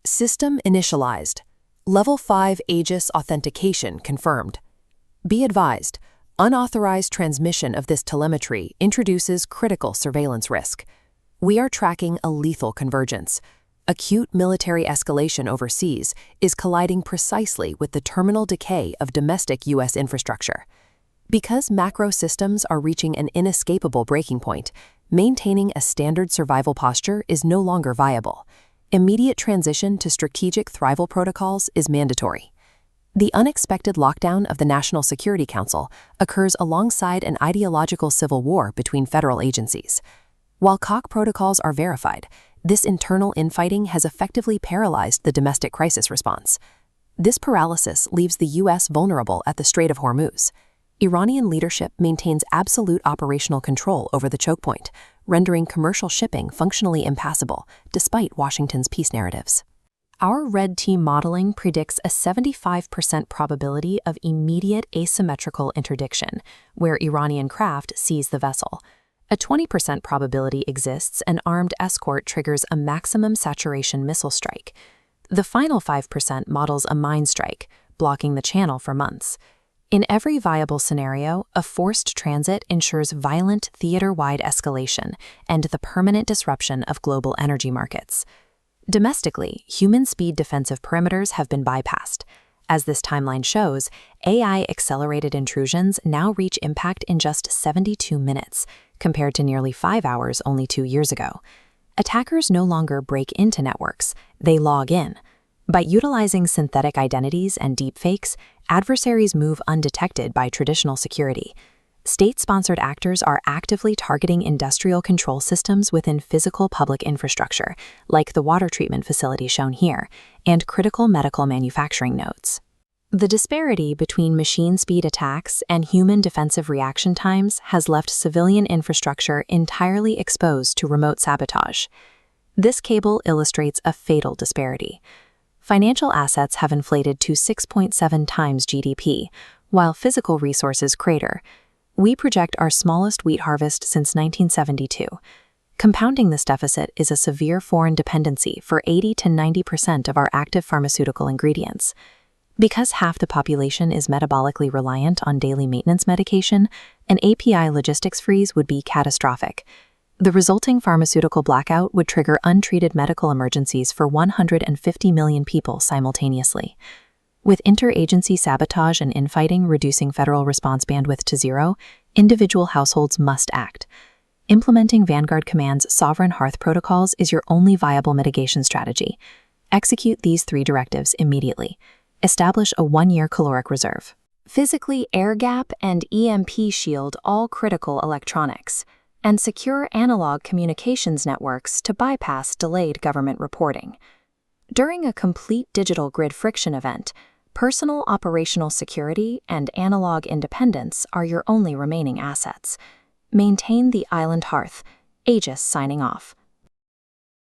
System initialized. Level 5 Aegis authentication confirmed. Be advised, unauthorized transmission of this telemetry introduces critical surveillance risk. We are tracking a lethal convergence. Acute military escalation overseas is colliding precisely with the terminal decay of domestic U.S. infrastructure. Because macro systems are reaching an inescapable breaking point, maintaining a standard survival posture is no longer viable. Immediate transition to strategic Thrival protocols is mandatory. The unexpected lockdown of the National Security Council occurs alongside an ideological civil war between federal agencies. While COC protocols are verified, this internal infighting has effectively paralyzed the domestic crisis response. This paralysis leaves the U.S. vulnerable at the Strait of Hormuz. Iranian leadership maintains absolute operational control over the choke point, rendering commercial shipping functionally impassable, despite Washington's peace narratives. Our red team modeling predicts a 75% probability of immediate asymmetrical interdiction, where Iranian craft seize the vessel. A 20% probability exists an armed escort triggers a maximum saturation missile strike. The final 5% models a mine strike, blocking the channel for months. In every viable scenario, a forced transit ensures violent theater-wide escalation and the permanent disruption of global energy markets. Domestically, human-speed defensive perimeters have been bypassed. As this timeline shows, AI-accelerated intrusions now reach impact in just 72 minutes, compared to nearly 5 hours only 2 years ago. Attackers no longer break into networks, they log in. By utilizing synthetic identities and deepfakes, adversaries move undetected by traditional security. State-sponsored actors are actively targeting industrial control systems within physical public infrastructure, like the water treatment facility shown here, and critical medical manufacturing nodes. The disparity between machine-speed attacks and human defensive reaction times has left civilian infrastructure entirely exposed to remote sabotage. This cable illustrates a fatal disparity. Financial assets have inflated to 6.7 times GDP, while physical resources crater. We project our smallest wheat harvest since 1972. Compounding this deficit is a severe foreign dependency for 80 to 90% of our active pharmaceutical ingredients. Because half the population is metabolically reliant on daily maintenance medication, an API logistics freeze would be catastrophic. The resulting pharmaceutical blackout would trigger untreated medical emergencies for 150 million people simultaneously. With interagency sabotage and infighting reducing federal response bandwidth to zero, individual households must act. Implementing Vanguard Command's Sovereign Hearth protocols is your only viable mitigation strategy. Execute these 3 directives immediately. Establish a 1-year caloric reserve. Physically air-gap and EMP shield all critical electronics, and secure analog communications networks to bypass delayed government reporting. During a complete digital grid friction event, personal operational security and analog independence are your only remaining assets. Maintain the island hearth. Aegis signing off.